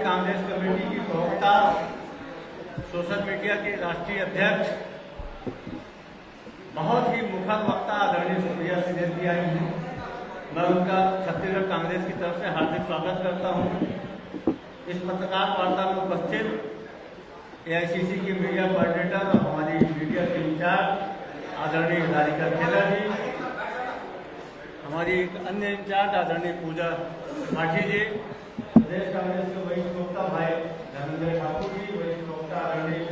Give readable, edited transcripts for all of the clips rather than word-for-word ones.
Congress committee की प्रवक्ता, social media के राष्ट्रीय अध्यक्ष, बहुत ही मुखर वक्ता आदरणीय सुप्रिया सिंह जी आई हैं। मैं उनका छत्तीसगढ़ कांग्रेस की तरफ से हार्दिक स्वागत करता हूं। इस पत्रकार वार्ता में उपस्थित एआईसीसी के मीडिया कोऑर्डिनेटर और हमारी मीडिया के इंचार्ज आदरणीय राधिका खेला जी, हमारी एक अन्य इंचार्ज आदरणीय पूजा माठी जी, प्रदेश कांग्रेस के वरिष्ठ प्रवक्ता भाई धर्मेंद्र ठाकुर जी, वरिष्ठ प्रवक्ता आदरणीय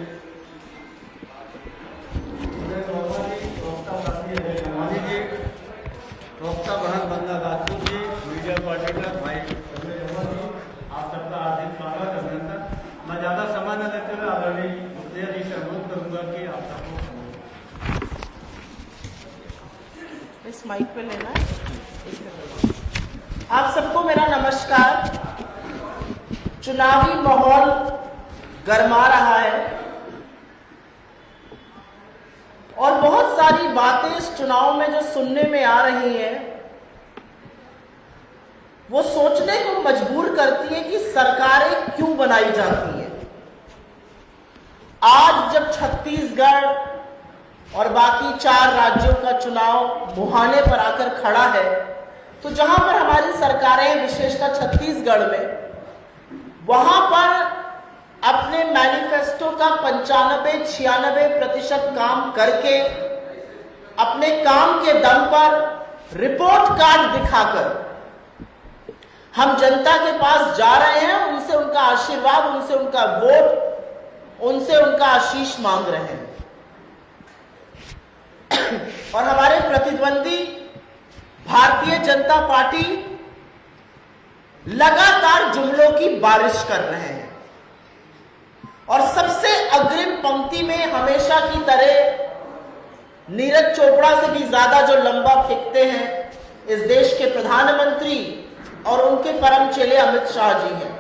प्रवक्ता बहन बंदा राजपूत जी, मीडिया कोऑर्डिनेटर भाई आप सबका हार्दिक स्वागत अभिनंदन। मैं ज़्यादा समय न लेते हुए आदरणीय सुप्रिया जी से अनुरोध करूंगा कि आप सबको इस माइक पे लेना है। आप सबको मेरा नमस्कार। चुनावी माहौल गरमा रहा है और बहुत सारी बातें इस चुनाव में जो सुनने में आ रही हैं वो सोचने को मजबूर करती है कि सरकारें क्यों बनाई जाती हैं। आज जब छत्तीसगढ़ और बाकी 4 राज्यों का चुनाव मुहाने पर आकर खड़ा है, तो जहां पर हमारी सरकारें विशेषतः छत्तीसगढ़ में, वहां पर अपने मैनिफेस्टो का 95-96% काम करके अपने काम के दम पर रिपोर्ट कार्ड दिखाकर हम जनता के पास जा रहे हैं, उनसे उनका आशीर्वाद, उनसे उनका वोट, उनसे उनका आशीष मांग रहे हैं। और हमारे प्रतिद्वंदी भारतीय जनता पार्टी लगातार जुमलों की बारिश कर रहे हैं और सबसे अग्रिम पंक्ति में हमेशा की तरह नीरज चोपड़ा से भी ज्यादा जो लंबा फेंकते हैं इस देश के प्रधानमंत्री और उनके परम चेले अमित शाह जी हैं।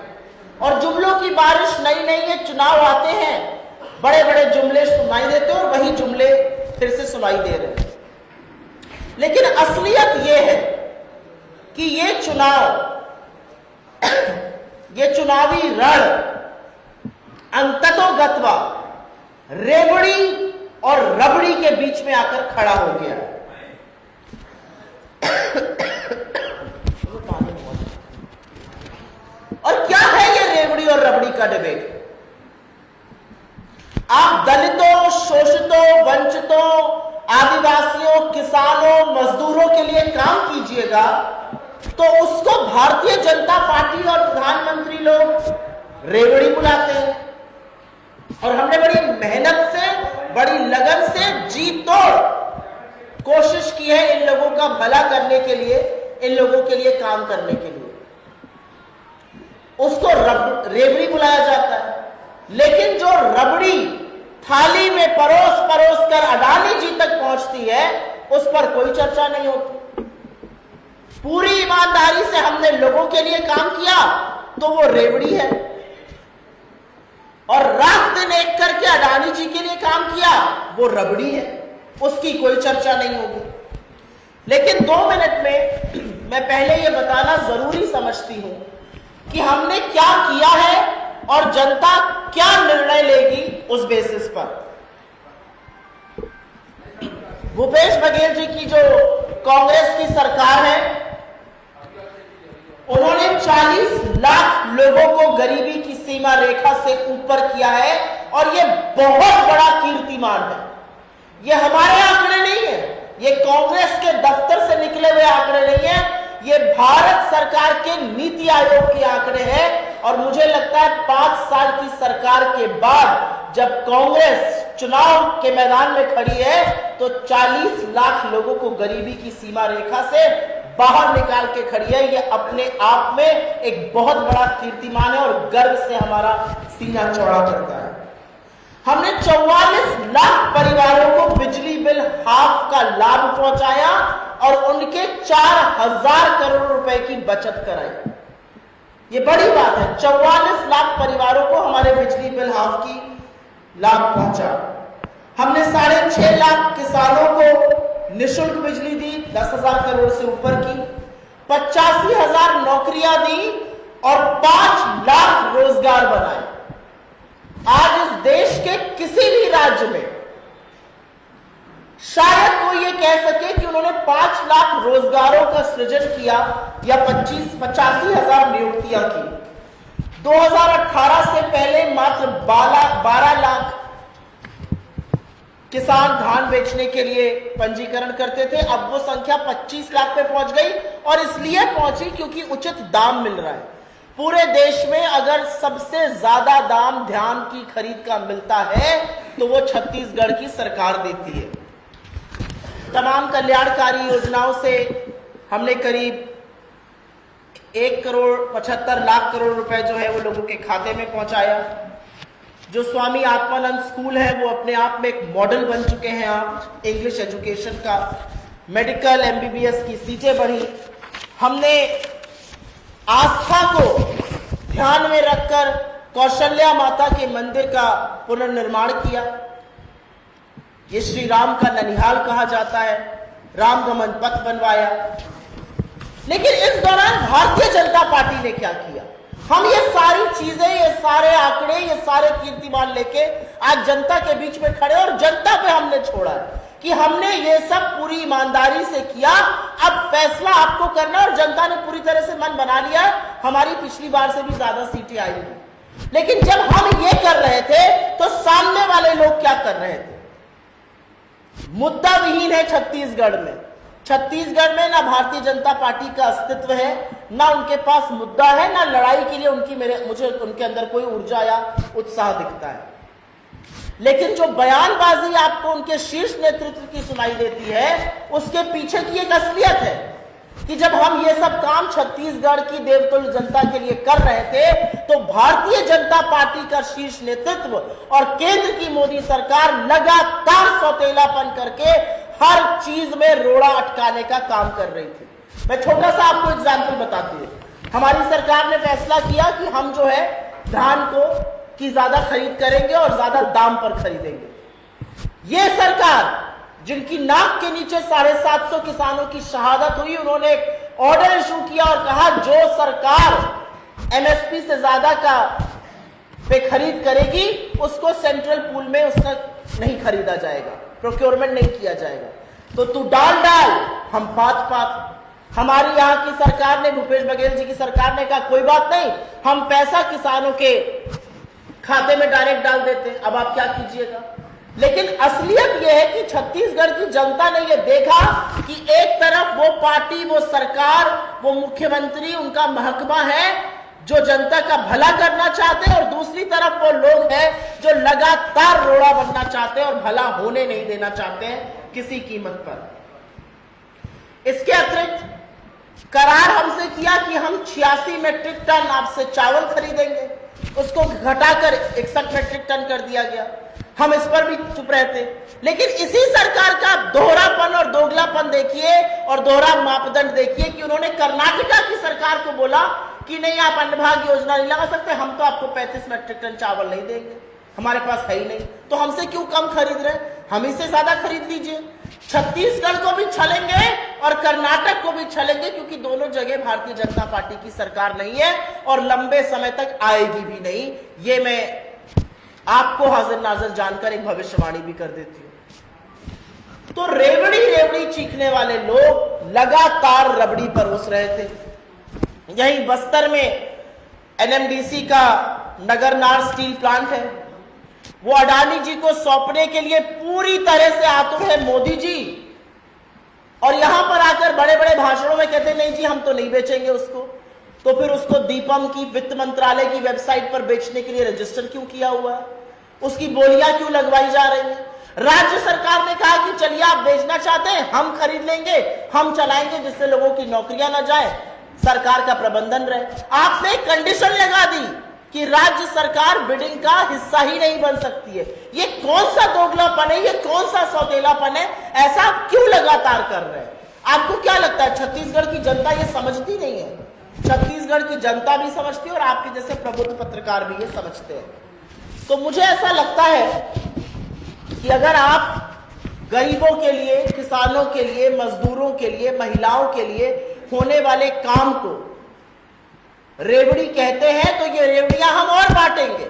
और जुमलों की बारिश नई नहीं है, चुनाव आते हैं बड़े बड़े जुमले सुनाई देते हैं और वही जुमले फिर से सुनाई दे रहे हैं। लेकिन असलियत यह है कि ये चुनावी रण अंततोगत्वा रेवड़ी और रबड़ी के बीच में आकर खड़ा हो गया। और क्या है ये रेवड़ी और रबड़ी का डिबेट? आप दलितों, शोषितों, वंचितों, आदिवासियों, किसानों, मजदूरों के लिए काम कीजिएगा तो उसको भारतीय जनता पार्टी और प्रधानमंत्री लोग रेवड़ी बुलाते हैं। और हमने बड़ी मेहनत से, बड़ी लगन से, जी तोड़ कोशिश की है इन लोगों का भला करने के लिए, इन लोगों के लिए काम करने के लिए। उसको रेवड़ी बुलाया जाता है। लेकिन जो रबड़ी थाली में परोस परोस कर अडानी जी तक पहुंचती है, उस पर कोई चर्चा नहीं होती। पूरी ईमानदारी से हमने लोगों के लिए काम किया तो वो रेवड़ी है, और रात दिन एक करके अडानी जी के लिए काम किया वो रबड़ी है, उसकी कोई चर्चा नहीं होगी। लेकिन 2 मिनट में मैं पहले ये बताना जरूरी समझती हूं कि हमने क्या किया है और जनता क्या निर्णय लेगी उस बेसिस पर। भूपेश बघेल जी की जो कांग्रेस की सरकार है, उन्होंने 40 लाख लोगों को गरीबी की सीमा रेखा से ऊपर किया है और यह बहुत बड़ा कीर्तिमान है। यह हमारे आंकड़े नहीं है, ये कांग्रेस के दफ्तर से निकले हुए आंकड़े नहीं है, ये भारत सरकार के नीति आयोग के आंकड़े हैं। और मुझे लगता है 5 साल की सरकार के बाद जब कांग्रेस चुनाव के मैदान में खड़ी है तो 40 लाख लोगों को गरीबी की सीमा रेखा से बाहर निकाल के खड़ी है। ये अपने आप में एक बहुत बड़ा कीर्तिमान है और गर्व से हमारा सीना चौड़ा करता है। हमने 44 लाख परिवारों को बिजली बिल हाफ का लाभ पहुंचाया और उनके 4000 करोड़ रुपए की बचत कराई। ये बड़ी बात है। 44 लाख परिवारों को हमारे बिजली बिल हाफ की लाभ पहुंचा। हमने 6.5 लाख किसानों को निःशुल्क बिजली दी, 10,000 करोड़ से ऊपर की, 85,000 नौकरियां दी और 5 लाख रोजगार राज्य में शायद कोई ये कह सके कि उन्होंने 5 लाख रोजगारों का सृजन किया या 85,000 नियुक्तियां की। 2018 से पहले मात्र 12 लाख किसान धान बेचने के लिए पंजीकरण करते थे, अब वो संख्या 25 लाख पे पहुंच गई। और इसलिए पहुंची क्योंकि उचित दाम मिल रहा है। पूरे देश में अगर सबसे ज्यादा दाम धान की खरीद का मिलता है तो वो छत्तीसगढ़ की सरकार देती है। तमाम कल्याणकारी योजनाओं से हमने करीब 1,75 करोड़ रुपए जो है वो लोगों के खाते में पहुंचाया। जो स्वामी आत्मानंद स्कूल है वो अपने आप में एक मॉडल बन चुके हैं आप इंग्लिश एजुकेशन का। मेडिकल MBBS की सीटें बढ़ी। हमने आस्था को ध्यान में रखकर कौशल्या माता के मंदिर का पुनर्निर्माण किया। ये श्री राम का ननिहाल कहा जाता है। रामगमन पथ बनवाया। लेकिन इस दौरान भारतीय जनता पार्टी ने क्या किया? हम ये सारी चीजें, ये सारे आंकड़े, ये सारे कीर्तिमान लेके आज जनता के बीच में खड़े और जनता पे हमने छोड़ा है कि हमने ये सब पूरी ईमानदारी से किया। अब फैसला आपको करना और जनता ने पूरी तरह से मन बना लिया है। हमारी पिछली बार से भी ज्यादा सीटें आएंगी। लेकिन जब हम ये कर रहे थे तो सामने वाले लोग क्या कर रहे थे? मुद्दा विहीन है छत्तीसगढ़ में। छत्तीसगढ़ में ना भारतीय जनता पार्टी का अस्तित्व है, ना उनके पास मुद्दा है, ना लड़ाई के लिए मुझे उनके अंदर कोई ऊर्जा या उत्साह दिखता है। लेकिन जो बयानबाजी आपको उनके शीर्ष नेतृत्व की सुनाई देती है, उसके पीछे की एक असलियत है कि जब हम ये सब काम छत्तीसगढ़ की देवतुल्य जनता के लिए कर रहे थे तो भारतीय जनता पार्टी का शीर्ष नेतृत्व और केंद्र की मोदी सरकार लगातार सौतेलापन करके हर चीज में रोड़ा अटकाने का काम कर रही थी। मैं छोटा सा आपको एग्जाम्पल बताती हूँ। हमारी सरकार ने फैसला किया कि हम जो है धान की ज्यादा खरीद करेंगे और ज्यादा दाम पर खरीदेंगे। ये सरकार जिनकी नाक के नीचे 750 किसानों की शहादत हुई, उन्होंने एक ऑर्डर इशू किया और कहा जो सरकार MSP से ज्यादा का पे खरीद करेगी उसको सेंट्रल पूल में उसका नहीं खरीदा जाएगा, प्रोक्योरमेंट नहीं किया जाएगा। तो तू डाल हम पात। हमारी यहाँ की सरकार ने, भूपेश बघेल जी की सरकार ने कहा कोई बात नहीं, हम पैसा किसानों के खाते में डायरेक्ट डाल देते। अब आप क्या कीजिएगा? लेकिन असलियत यह है कि छत्तीसगढ़ की जनता ने यह देखा कि एक तरफ वो पार्टी, वो सरकार, वो मुख्यमंत्री, उनका महकमा है जो जनता का भला करना चाहते हैं और दूसरी तरफ वो लोग हैं जो लगातार रोड़ा बनना चाहते हैं और भला होने नहीं देना चाहते हैं किसी कीमत पर। इसके अतिरिक्त करार हमसे किया कि हम 86 मेट्रिक टन आपसे चावल खरीदेंगे, उसको घटाकर 61 मेट्रिक टन कर दिया गया। हम इस पर भी चुप रहते। लेकिन इसी सरकार का दोहरापन और दोगलापन देखिए और दोहरा मापदंड देखिए कि उन्होंने कर्नाटका की सरकार को बोला कि नहीं आप अन्नभाग्य योजना नहीं लगा सकते, हम तो आपको 35 मेट्रिक टन चावल नहीं देंगे, हमारे पास है ही नहीं, तो हमसे क्यों कम खरीद रहे, हम इससे ज्यादा खरीद लीजिए। छत्तीसगढ़ को भी छलेंगे और कर्नाटक को भी छलेंगे क्योंकि दोनों जगह भारतीय जनता पार्टी की सरकार नहीं है और लंबे समय तक आएगी भी नहीं। ये मैं आपको हाजिर नाजिर जानकर एक भविष्यवाणी भी कर देती हूं। तो रेवड़ी चीखने वाले लोग लगातार रबड़ी परोस रहे थे। यही बस्तर में NMDC का नगरनार स्टील प्लांट है, वो अडानी जी को सौंपने के लिए पूरी तरह से आतुर है मोदी जी, और यहां पर आकर बड़े बड़े भाषणों में कहते नहीं जी हम तो नहीं बेचेंगे उसको। तो फिर उसको दीपम की वित्त मंत्रालय की वेबसाइट पर बेचने के लिए रजिस्टर क्यों किया हुआ है, उसकी बोलियां क्यों लगवाई जा रही हैं? राज्य सरकार ने कहा कि चलिए आप बेचना चाहते हैं, हम खरीद लेंगे, हम चलाएंगे जिससे लोगों की नौकरियां ना जाए, सरकार का प्रबंधन रहे। आपने कंडीशन लगा दी कि राज्य सरकार बिडिंग का हिस्सा ही नहीं बन सकती है। ये कौन सा दोगलापन है, ये कौन सा सौतेलापन है? ऐसा आप क्यों लगातार कर रहे हैं? आपको क्या लगता है छत्तीसगढ़ की जनता ये समझती नहीं है? छत्तीसगढ़ की जनता भी समझती है और आपके जैसे प्रबुद्ध पत्रकार भी ये समझते हैं। तो मुझे ऐसा लगता है कि अगर आप गरीबों के लिए, किसानों के लिए, मजदूरों के लिए, महिलाओं के लिए होने वाले काम को रेवड़ी कहते हैं तो ये रेवड़ियां हम और बांटेंगे,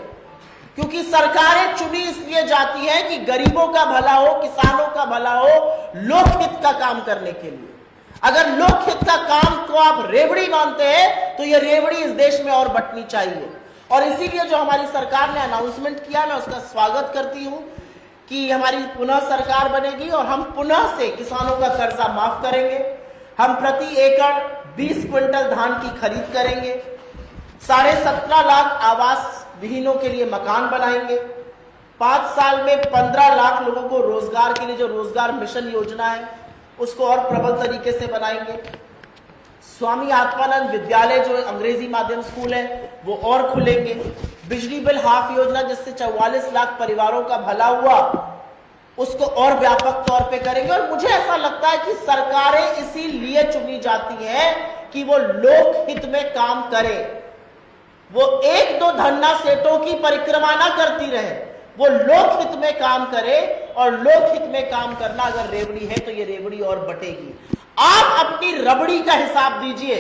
क्योंकि सरकारें चुनी इसलिए जाती हैं कि गरीबों का भला हो, किसानों का भला हो, लोकहित का काम करने के लिए। अगर लोकहित का काम को आप रेवड़ी मानते हैं तो यह रेवड़ी इस देश में और बंटनी चाहिए। और इसीलिए जो हमारी सरकार ने अनाउंसमेंट किया, मैं उसका स्वागत करती हूं कि हमारी पुनः सरकार बनेगी और हम पुनः से किसानों का कर्जा माफ करेंगे। हम प्रति एकड़ 20 क्विंटल धान की खरीद करेंगे। 17.5 लाख आवास विहीनों के लिए मकान बनाएंगे। 5 साल में 15 लाख लोगों को रोजगार के लिए जो रोजगार मिशन योजना है उसको और प्रबल तरीके से बनाएंगे। स्वामी आत्मानंद विद्यालय जो अंग्रेजी माध्यम स्कूल है वो और खुलेंगे। बिजली बिल हाफ योजना जिससे 44 लाख परिवारों का भला हुआ उसको और व्यापक तौर पे करेंगे। और मुझे ऐसा लगता है कि सरकारें इसीलिए चुनी जाती हैं कि वो लोकहित में काम करें, वो 1-2 धन्ना सेठों की परिक्रमा ना करती रहे, वो लोकहित में काम करे। और लोकहित में काम करना अगर रेवड़ी है तो ये रेवड़ी और बटेगी। आप अपनी रबड़ी का हिसाब दीजिए।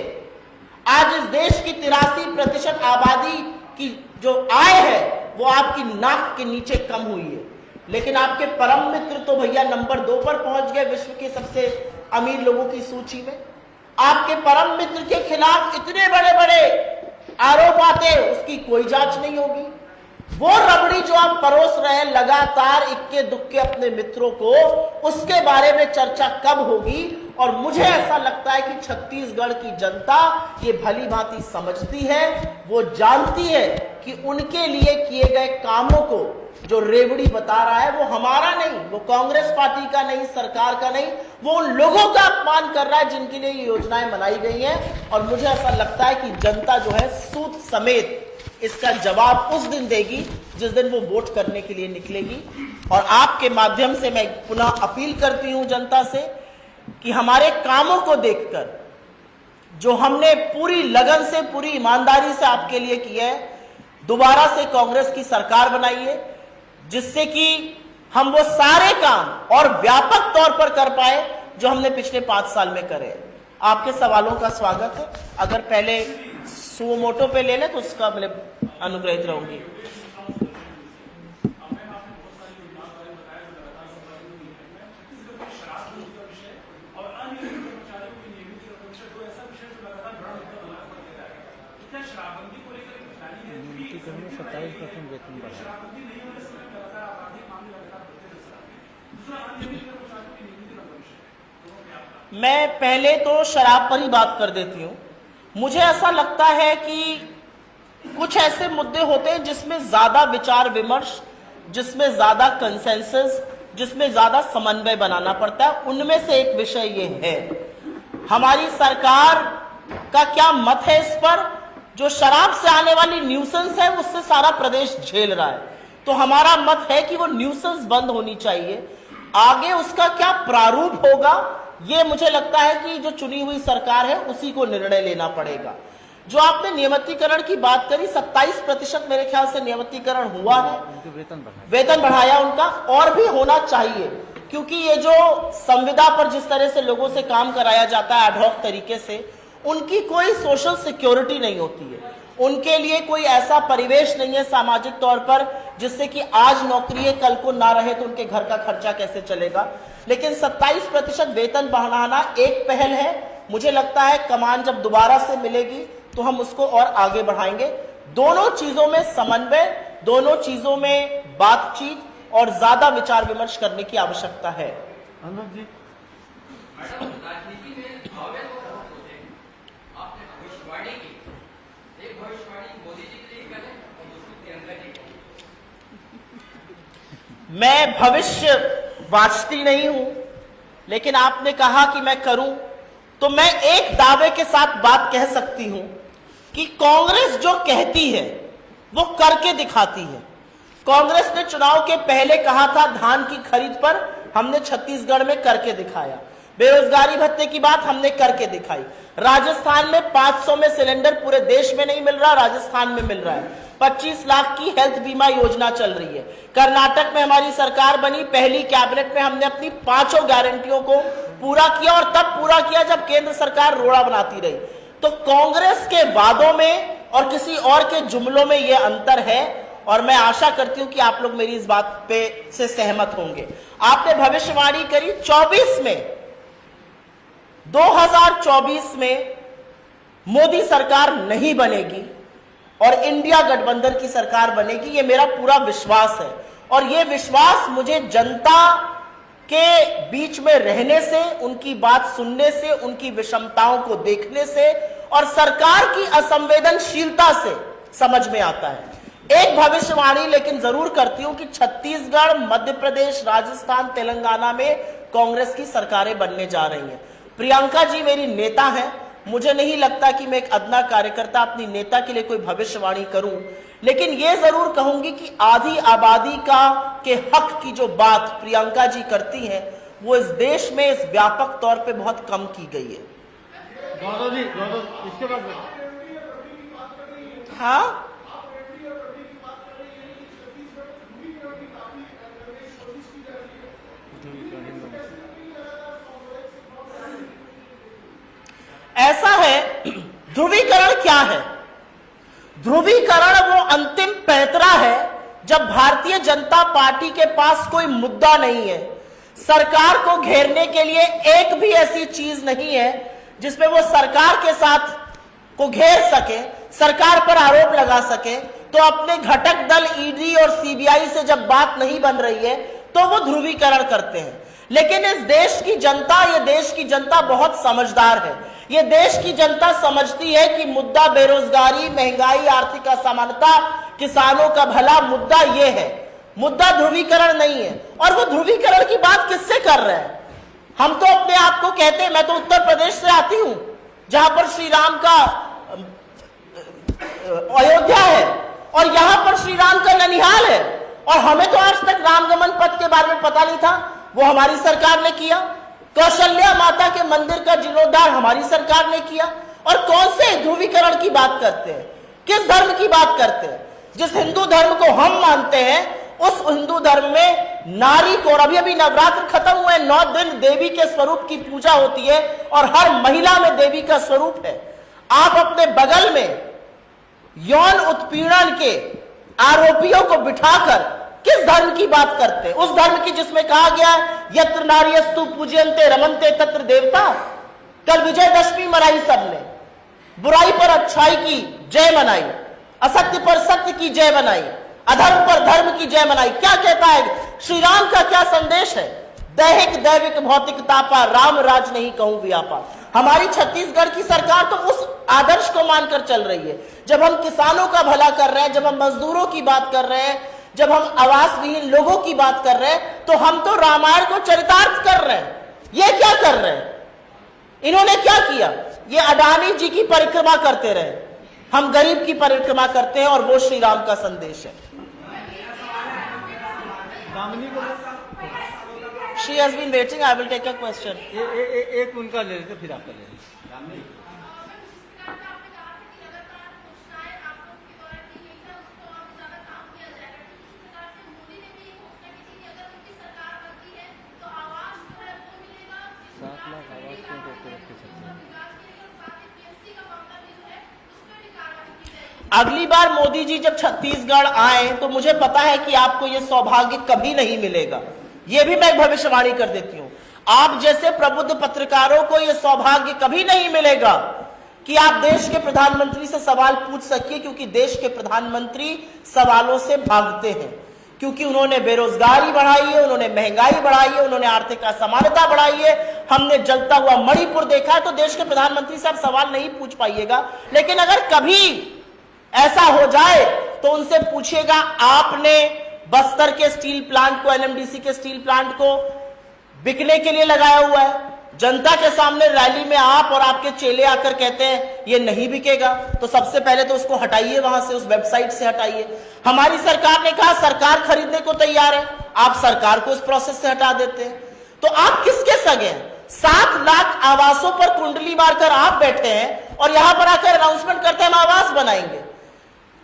आज इस देश की 83% आबादी की जो आय है वो आपकी नाक के नीचे कम हुई है, लेकिन आपके परम मित्र तो भैया नंबर 2 पर पहुंच गए विश्व के सबसे अमीर लोगों की सूची में। आपके परम मित्र के खिलाफ इतने बड़े बड़े आरोप आते, उसकी कोई जांच नहीं होगी। वो रबड़ी जो आप परोस रहे हैं लगातार इक्के दुक्के अपने मित्रों को, उसके बारे में चर्चा कब होगी? और मुझे ऐसा लगता है कि छत्तीसगढ़ की जनता ये भली भांति समझती है, वो जानती है कि उनके लिए किए गए कामों को जो रेवड़ी बता रहा है वो हमारा नहीं, वो कांग्रेस पार्टी का नहीं, सरकार का नहीं, वो उन लोगों का अपमान कर रहा है जिनके लिए ये योजनाएं बनाई गई हैं। और मुझे ऐसा लगता है कि जनता जो है सूद समेत इसका जवाब उस दिन देगी जिस दिन वो वोट करने के लिए निकलेगी। और आपके माध्यम से मैं पुनः अपील करती हूं जनता से कि हमारे कामों को देखकर जो हमने पूरी लगन से, पूरी ईमानदारी से आपके लिए किया है, दोबारा से कांग्रेस की सरकार बनाइए जिससे कि हम वो सारे काम और व्यापक तौर पर कर पाए जो हमने पिछले 5 साल में करे। आपके सवालों का स्वागत है। अगर पहले सुओ मोटो पे ले ले तो उसका मैं अनुग्रहित रहूंगी। मैं पहले तो शराब पर ही बात कर देती हूं। मुझे ऐसा लगता है कि कुछ ऐसे मुद्दे होते हैं जिसमें ज्यादा विचार विमर्श, जिसमें ज्यादा कंसेंसस, जिसमें ज्यादा समन्वय बनाना पड़ता है। उनमें से एक विषय ये है, हमारी सरकार का क्या मत है इस पर? जो शराब से आने वाली न्यूसेंस है उससे सारा प्रदेश झेल रहा है, तो हमारा मत है कि वो न्यूसेंस बंद होनी चाहिए। आगे उसका क्या प्रारूप होगा ये मुझे लगता है कि जो चुनी हुई सरकार है उसी को निर्णय लेना पड़ेगा। जो आपने नियमितीकरण की बात करी, 27% मेरे ख्याल से नियमितीकरण हुआ है, वेतन बढ़ाया उनका, और भी होना चाहिए, क्योंकि ये जो संविदा पर जिस तरह से लोगों से काम कराया जाता है एडहॉक तरीके से, उनकी कोई सोशल सिक्योरिटी नहीं होती है, उनके लिए कोई ऐसा परिवेश नहीं है सामाजिक तौर पर जिससे कि आज नौकरी है कल को ना रहे तो उनके घर का खर्चा कैसे चलेगा। लेकिन 27% वेतन बढ़ाना एक पहल है। मुझे लगता है कमान जब दोबारा से मिलेगी तो हम उसको और आगे बढ़ाएंगे। दोनों चीजों में समन्वय, दोनों चीजों में बातचीत और ज्यादा विचार विमर्श करने की आवश्यकता है। अनुज जी, मैं भविष्य वाचती नहीं हूं, लेकिन आपने कहा कि मैं करूं, तो मैं एक दावे के साथ बात कह सकती हूं कि कांग्रेस जो कहती है वो करके दिखाती है। कांग्रेस ने चुनाव के पहले कहा था धान की खरीद पर, हमने छत्तीसगढ़ में करके दिखाया। बेरोजगारी भत्ते की बात हमने करके दिखाई। राजस्थान में 500 में सिलेंडर पूरे देश में नहीं मिल रहा, राजस्थान में मिल रहा है। 25 लाख की हेल्थ बीमा योजना चल रही है। कर्नाटक में हमारी सरकार बनी, पहली कैबिनेट में हमने अपनी 5 गारंटियों को पूरा किया, और तब पूरा किया जब केंद्र सरकार रोड़ा बनाती रही। तो कांग्रेस के वादों में और किसी और के जुमलों में यह अंतर है, और मैं आशा करती हूं कि आप लोग मेरी इस बात पे से सहमत होंगे। आपने भविष्यवाणी करी 24 में, 2024 में मोदी सरकार नहीं बनेगी और इंडिया गठबंधन की सरकार बनेगी, ये मेरा पूरा विश्वास है। और ये विश्वास मुझे जनता के बीच में रहने से, उनकी बात सुनने से, उनकी विषमताओं को देखने से और सरकार की असंवेदनशीलता से समझ में आता है। एक भविष्यवाणी लेकिन जरूर करती हूं कि छत्तीसगढ़, मध्य प्रदेश, राजस्थान, तेलंगाना में कांग्रेस की सरकारें बनने जा रही हैं। प्रियंका जी मेरी नेता हैं, मुझे नहीं लगता कि मैं एक अदना कार्यकर्ता अपनी नेता के लिए कोई भविष्यवाणी करूं, लेकिन यह जरूर कहूंगी कि आधी आबादी के हक की जो बात प्रियंका जी करती हैं वो इस देश में इस व्यापक तौर पे बहुत कम की गई है। गौरव जी, इसके बाद हाँ, ऐसा है, ध्रुवीकरण क्या है? ध्रुवीकरण वो अंतिम पैंतरा है जब भारतीय जनता पार्टी के पास कोई मुद्दा नहीं है, सरकार को घेरने के लिए एक भी ऐसी चीज नहीं है जिसमें वो सरकार के साथ को घेर सके, सरकार पर आरोप लगा सके। तो अपने घटक दल ईडी और सीबीआई से जब बात नहीं बन रही है तो वो ध्रुवीकरण करते हैं। लेकिन इस देश की जनता, ये देश की जनता बहुत समझदार है। ये देश की जनता समझती है कि मुद्दा बेरोजगारी, महंगाई, आर्थिक असमानता, किसानों का भला, मुद्दा ये है, मुद्दा ध्रुवीकरण नहीं है। और वो ध्रुवीकरण की बात किससे कर रहे हैं? हम तो अपने आप को कहते हैं, मैं तो उत्तर प्रदेश से आती हूं जहां पर श्री राम का अयोध्या है और यहां पर श्री राम का ननिहाल है, और हमें तो आज तक रामगमन पथ के बारे में पता नहीं था, वो हमारी सरकार ने किया। कौशल्या माता के मंदिर का जीर्णोद्धार हमारी सरकार ने किया। और कौन से ध्रुवीकरण की बात करते हैं? किस धर्म की बात करते हैं? जिस हिंदू धर्म को हम मानते हैं उस हिंदू धर्म में नारी को, और अभी नवरात्र खत्म हुए, 9 दिन देवी के स्वरूप की पूजा होती है और हर महिला में देवी का स्वरूप है। आप अपने बगल में यौन उत्पीड़न के आरोपियों को बिठाकर किस धर्म की बात करते हैं? उस धर्म की जिसमें कहा गया यत्र नार्यस्तु पूज्यन्ते रमन्ते तत्र देवता। कल विजयदशमी मनाई, सबने बुराई पर अच्छाई की जय मनाई, असत्य पर सत्य की जय मनाई, अधर्म पर धर्म की जय मनाई। क्या कहता है श्री राम का? क्या संदेश है? दैहिक दैविक भौतिक तापा, राम राज नहीं कहूं व्यापा। हमारी छत्तीसगढ़ की सरकार तो उस आदर्श को मानकर चल रही है। जब हम किसानों का भला कर रहे हैं, जब हम मजदूरों की बात कर रहे हैं, जब हम आवास विहीन लोगों की बात कर रहे हैं, तो हम तो रामायण को चरितार्थ कर रहे हैं। ये क्या कर रहे हैं? इन्होंने क्या किया? ये अडानी जी की परिक्रमा करते रहे, हम गरीब की परिक्रमा करते हैं, और वो श्री राम का संदेश है। She has been waiting. I will take a question. एक उनका ले लेते, फिर आपका ले लेते। अगली बार मोदी जी जब छत्तीसगढ़ आए तो मुझे पता है कि आपको यह सौभाग्य कभी नहीं मिलेगा। यह भी मैं भविष्यवाणी कर देती हूं, आप जैसे प्रबुद्ध पत्रकारों को यह सौभाग्य कभी नहीं मिलेगा कि आप देश के प्रधानमंत्री से सवाल पूछ सकिए, क्योंकि देश के प्रधानमंत्री सवालों से भागते हैं, क्योंकि उन्होंने बेरोजगारी बढ़ाई है, उन्होंने महंगाई बढ़ाई है, उन्होंने आर्थिक असमानता बढ़ाई है। हमने जलता हुआ मणिपुर देखा है। तो देश के प्रधानमंत्री से आप सवाल नहीं पूछ पाइएगा। लेकिन अगर कभी ऐसा हो जाए तो उनसे पूछिएगा, आपने बस्तर के स्टील प्लांट को, एनएमडीसी के स्टील प्लांट को बिकने के लिए लगाया हुआ है। जनता के सामने रैली में आप और आपके चेले आकर कहते हैं ये नहीं बिकेगा, तो सबसे पहले तो उसको हटाइए, वहां से, उस वेबसाइट से हटाइए। हमारी सरकार ने कहा सरकार खरीदने को तैयार है, आप सरकार को इस प्रोसेस से हटा देते हैं। तो आप किसके सगे हैं? 7 लाख आवासों पर कुंडली मारकर आप बैठे हैं और यहां पर आकर अनाउंसमेंट करते हैं हम आवास बनाएंगे।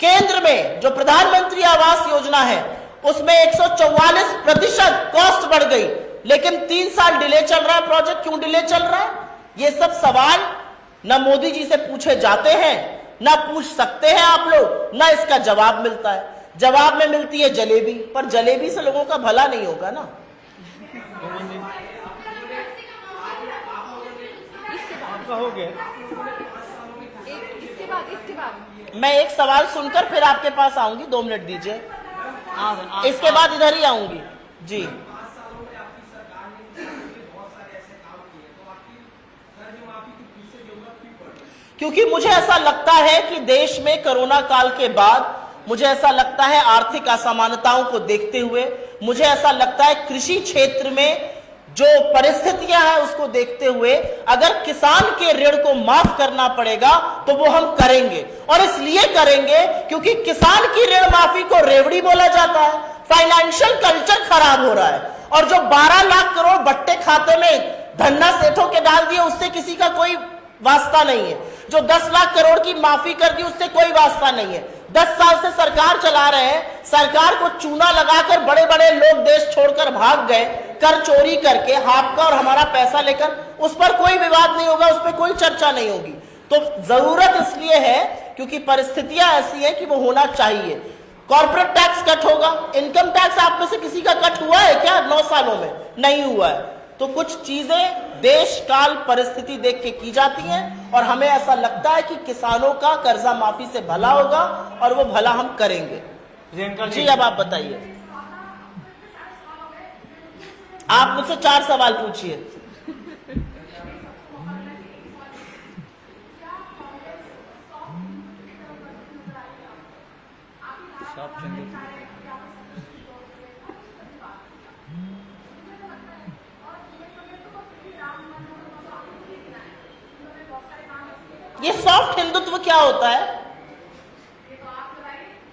केंद्र में जो प्रधानमंत्री आवास योजना है उसमें 144% कॉस्ट बढ़ गई, लेकिन 3 साल डिले चल रहा है प्रोजेक्ट। क्यों डिले चल रहा है? ये सब सवाल न मोदी जी से पूछे जाते हैं, न पूछ सकते हैं आप लोग, न इसका जवाब मिलता है। जवाब में मिलती है जलेबी, पर जलेबी से लोगों का भला नहीं होगा ना। आपका हो गया। इसके बाद मैं एक सवाल सुनकर फिर आपके पास आऊंगी, 2 मिनट दीजिए, इसके बाद इधर ही आऊंगी जी। क्योंकि मुझे ऐसा लगता है कि देश में कोरोना काल के बाद, मुझे ऐसा लगता है आर्थिक असमानताओं को देखते हुए, मुझे ऐसा लगता है कृषि क्षेत्र में जो परिस्थितियां हैं उसको देखते हुए, अगर किसान के ऋण को माफ करना पड़ेगा तो वो हम करेंगे। और इसलिए करेंगे क्योंकि किसान की ऋण माफी को रेवड़ी बोला जाता है, फाइनेंशियल कल्चर खराब हो रहा है। और जो 12 लाख करोड़ बट्टे खाते में धन्ना सेठों के डाल दिए उससे किसी का कोई वास्ता नहीं है। जो 10 लाख करोड़ की माफी कर दी उससे कोई वास्ता नहीं है। 10 साल से सरकार चला रहे हैं, सरकार को चूना लगाकर बड़े बड़े लोग देश छोड़कर भाग गए, कर चोरी करके आपका और हमारा पैसा लेकर। उस पर कोई विवाद नहीं होगा, उस पर कोई चर्चा नहीं होगी। तो जरूरत इसलिए है क्योंकि परिस्थितियां ऐसी हैं कि वो होना चाहिए। कॉर्पोरेट टैक्स कट होगा, इनकम टैक्स आप में से किसी का कट हुआ है क्या 9 सालों में? नहीं हुआ है। तो कुछ चीजें देश काल परिस्थिति देख के की जाती हैं और हमें ऐसा लगता है कि किसानों का कर्जा माफी से भला होगा और वो भला हम करेंगे। जी अब आप बताइए, आप मुझसे 4 सवाल पूछिए। ये सॉफ्ट हिंदुत्व क्या होता है?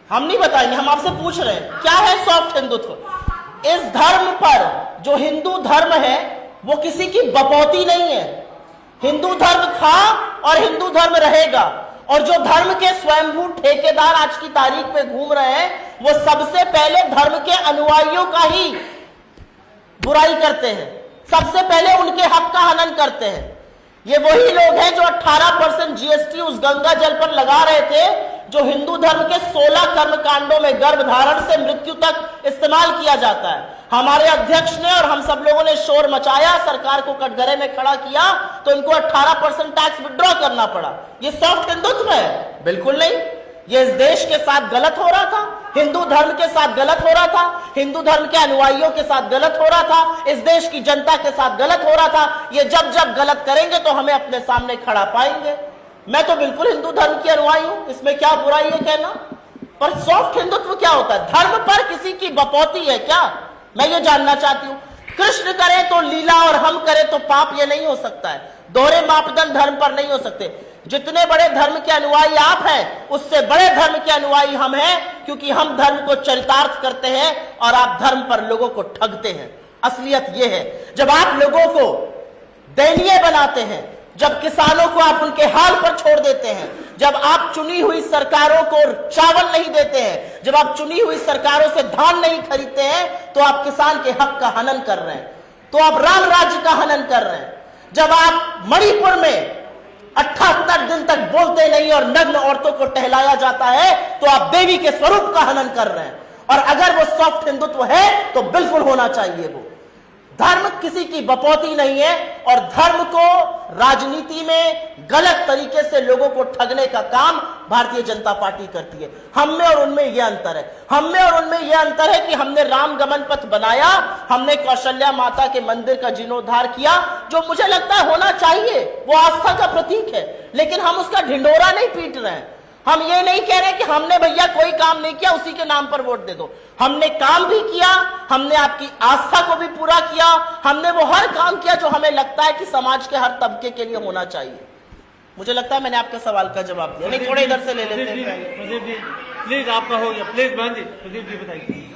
हम नहीं बताएंगे, हम आपसे पूछ रहे हैं क्या है सॉफ्ट हिंदुत्व। इस धर्म पर, जो हिंदू धर्म है वो किसी की बपौती नहीं है। हिंदू धर्म था और हिंदू धर्म रहेगा। और जो धर्म के स्वयंभू ठेकेदार आज की तारीख में घूम रहे हैं वो सबसे पहले धर्म के अनुयायियों का ही बुराई करते हैं, सबसे पहले उनके हक का हनन करते हैं। ये वही लोग हैं जो 18% जीएसटी उस गंगा जल पर लगा रहे थे जो हिंदू धर्म के 16 कर्म कांडों में गर्भधारण से मृत्यु तक इस्तेमाल किया जाता है। हमारे अध्यक्ष ने और हम सब लोगों ने शोर मचाया, सरकार को कटघरे में खड़ा किया तो इनको 18% टैक्स विड्रॉ करना पड़ा। ये सॉफ्ट हिंदुत्व है? बिल्कुल नहीं। ये इस देश के साथ गलत हो रहा था, हिंदू धर्म के साथ गलत हो रहा था, हिंदू धर्म के अनुयायियों के साथ गलत हो रहा था, इस देश की जनता के साथ गलत हो रहा था। ये जब जब गलत करेंगे तो हमें अपने सामने खड़ा पाएंगे। मैं तो बिल्कुल हिंदू धर्म की अनुयायी हूं, इसमें क्या बुराई है कहना। पर सॉफ्ट हिंदुत्व क्या होता है? धर्म पर किसी की बपौती है क्या? मैं ये जानना चाहती हूं। कृष्ण करे तो लीला और हम करें तो पाप, ये नहीं हो सकता है। दोहरे मापदंड धर्म पर नहीं हो सकते। जितने बड़े धर्म के अनुयायी आप हैं उससे बड़े धर्म के अनुयायी हम हैं, क्योंकि हम धर्म को चरितार्थ करते हैं और आप धर्म पर लोगों को ठगते हैं। असलियत यह है, जब आप लोगों को दयनीय बनाते हैं, जब किसानों को आप उनके हाल पर छोड़ देते हैं, जब आप चुनी हुई सरकारों को चावल नहीं देते हैं, जब आप चुनी हुई सरकारों से धान नहीं खरीदते हैं, तो आप किसान के हक का हनन कर रहे हैं, तो आप राम राज्य का हनन कर रहे हैं। जब आप मणिपुर में 78 दिन तक बोलते नहीं और नग्न औरतों को टहलाया जाता है तो आप देवी के स्वरूप का हनन कर रहे हैं। और अगर वो सॉफ्ट हिंदुत्व है तो बिल्कुल होना चाहिए। वो धर्म किसी की बपौती नहीं है और धर्म को राजनीति में गलत तरीके से लोगों को ठगने का काम भारतीय जनता पार्टी करती है। हम में और उनमें यह अंतर है, हम में और उनमें यह अंतर है कि हमने राम गमन पथ बनाया, हमने कौशल्या माता के मंदिर का जीर्णोद्धार किया, जो मुझे लगता है होना चाहिए, वो आस्था का प्रतीक है। लेकिन हम उसका ढिंडोरा नहीं पीट रहे हैं। हम ये नहीं कह रहे कि हमने भैया कोई काम नहीं किया उसी के नाम पर वोट दे दो। हमने काम भी किया, हमने आपकी आस्था को भी पूरा किया, हमने वो हर काम किया जो हमें लगता है कि समाज के हर तबके के लिए होना चाहिए। मुझे लगता है मैंने आपके सवाल का जवाब दिया। नहीं, थोड़े इधर से ले लेते हैं। प्रदीप जी प्लीज, आपका हो गया। प्लीज बहन जी, प्रदीप जी बताइए।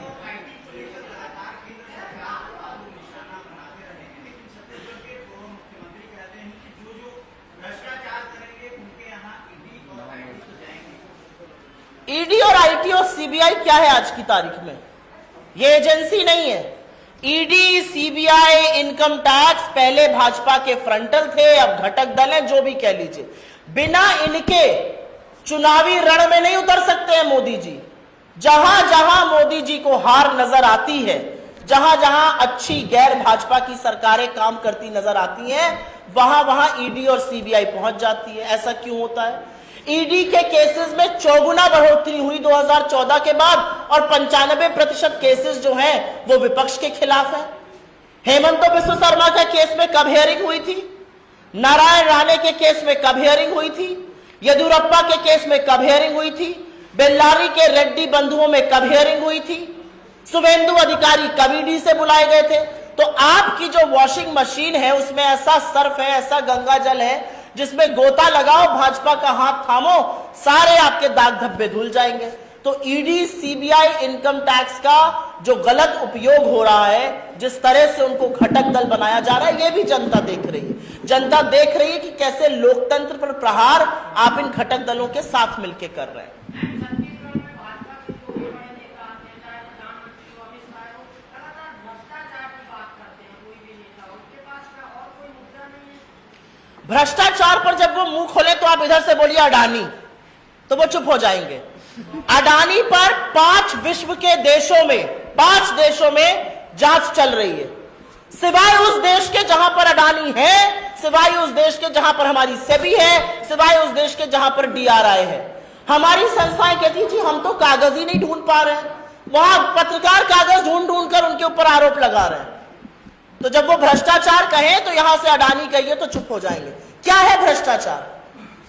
ईडी और आईटी और सीबीआई क्या है आज की तारीख में? ये एजेंसी नहीं है। ईडी, सीबीआई, इनकम टैक्स पहले भाजपा के फ्रंटल थे, अब घटक दल है, जो भी कह लीजिए। बिना इनके चुनावी रण में नहीं उतर सकते हैं मोदी जी। जहां जहां मोदी जी को हार नजर आती है, जहां जहां अच्छी गैर भाजपा की सरकारें काम करती नजर आती हैं, वहां वहां ईडी और सीबीआई पहुंच जाती है। ऐसा क्यों होता है? ईडी के केसेस में 4 बढ़ोतरी हुई 2014 के बाद, और 95% केसेस जो हैं वो विपक्ष के खिलाफ है। हेमंत बिस्व शर्मा के केस में कब हियरिंग हुई थी? नारायण राणे के केस में कब हियरिंग हुई थी? येदियुरप्पा के केस में कब हियरिंग हुई थी? बेल्लारी के रेड्डी बंधुओं में कब हियरिंग हुई थी? शुभेंदु अधिकारी कब ईडी से बुलाए गए थे? तो आपकी जो वॉशिंग मशीन है उसमें ऐसा सर्फ है, ऐसा गंगा जल है जिसमें गोता लगाओ, भाजपा का हाथ थामो, सारे आपके दाग धब्बे धुल जाएंगे। तो ईडी सीबीआई इनकम टैक्स का जो गलत उपयोग हो रहा है, जिस तरह से उनको घटक दल बनाया जा रहा है, ये भी जनता देख रही है। जनता देख रही है कि कैसे लोकतंत्र पर प्रहार आप इन घटक दलों के साथ मिलकर कर रहे हैं। भ्रष्टाचार पर जब वो मुंह खोले तो आप इधर से बोलिए अडानी, तो वो चुप हो जाएंगे। अडानी पर 5 विश्व के देशों में, 5 देशों में जांच चल रही है। सिवाय उस देश के जहां पर अडानी है, सिवाय उस देश के जहां पर हमारी सेबी है, सिवाय उस देश के जहां पर डीआरआई है, हमारी संस्थाएं कहती है जी हम तो कागज ही नहीं ढूंढ पा रहे हैं। वहां पत्रकार कागज ढूंढ ढूंढ कर उनके ऊपर आरोप लगा रहे हैं। तो जब वो भ्रष्टाचार कहें तो यहां से अडानी कहिए तो चुप हो जाएंगे। क्या है भ्रष्टाचार?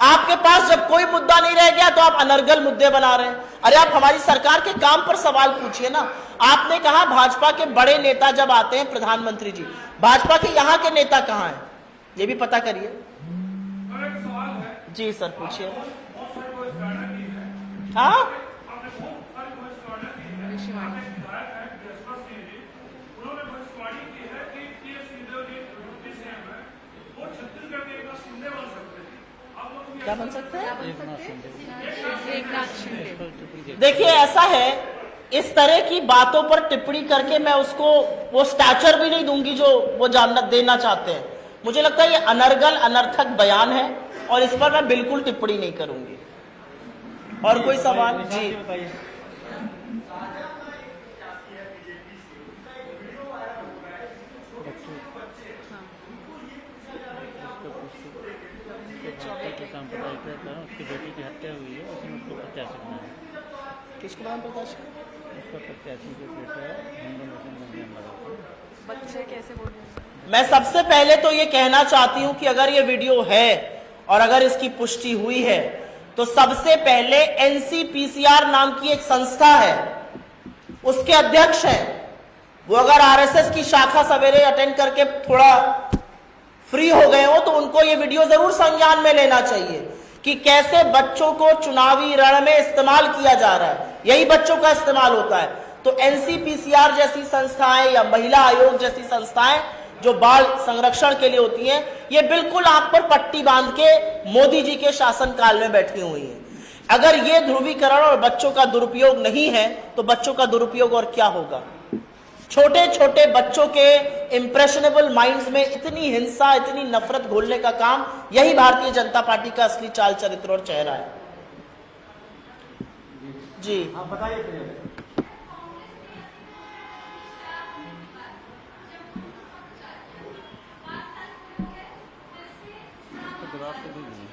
आपके पास जब कोई मुद्दा नहीं रह गया तो आप अनर्गल मुद्दे बना रहे हैं। अरे आप हमारी सरकार के काम पर सवाल पूछिए ना। आपने कहा भाजपा के बड़े नेता जब आते हैं, प्रधानमंत्री जी, भाजपा के यहां के नेता कहां हैं? ये भी पता करिए। जी सर, पूछिए। हाँ, क्या बन सकते हैं? देखिए ऐसा है, इस तरह की बातों पर टिप्पणी करके मैं उसको वो स्टैचर भी नहीं दूंगी जो वो जानना देना चाहते हैं। मुझे लगता है ये अनर्गल अनर्थक बयान है और इस पर मैं बिल्कुल टिप्पणी नहीं करूंगी। और कोई सवाल? जी बताइए। उसकी बेटी की हत्या हुई है, उसने उसको प्रत्याशी बनाया। किसको नाम प्रत्याशी? उसका प्रत्याशी जो बेटा है, बच्चे कैसे बोल रहे हैं? मैं सबसे पहले तो ये कहना चाहती हूं कि अगर ये वीडियो है और अगर इसकी पुष्टि हुई है तो सबसे पहले एनसीपीसीआर नाम की एक संस्था है, उसके अध्यक्ष हैं वो। अगर आरएसएस की शाखा सवेरे अटेंड करके थोड़ा फ्री हो गए हो तो उनको ये वीडियो जरूर संज्ञान में लेना चाहिए कि कैसे बच्चों को चुनावी रण में इस्तेमाल किया जा रहा है। यही बच्चों का इस्तेमाल होता है। तो एनसीपीसीआर जैसी संस्थाएं या महिला आयोग जैसी संस्थाएं जो बाल संरक्षण के लिए होती हैं, ये बिल्कुल आंख पर पट्टी बांध के मोदी जी के शासनकाल में बैठी हुई हैं। अगर ये ध्रुवीकरण और बच्चों का दुरुपयोग नहीं है तो बच्चों का दुरुपयोग और क्या होगा? छोटे छोटे बच्चों के इंप्रेशनेबल माइंड्स में इतनी हिंसा, इतनी नफरत घोलने का काम, यही भारतीय जनता पार्टी का असली चाल चरित्र और चेहरा है। जी हाँ बताइए। जवाब तो दीजिए।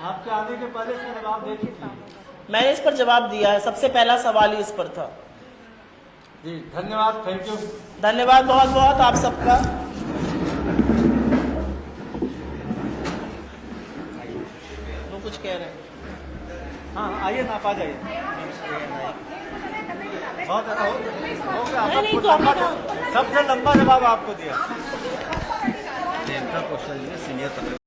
आपके आने के पहले इसका जवाब दे चुके हैं। मैंने इस पर जवाब दिया है, सबसे पहला सवाल ही इस पर था। जी धन्यवाद, थैंक यू। धन्यवाद बहुत बहुत आप सबका। वो कुछ कह रहे हैं। हाँ आइए ना, आप आ जाइए। बहुत अच्छा हो गया। नहीं, तो सबसे लंबा जवाब आपको दिया। Question senior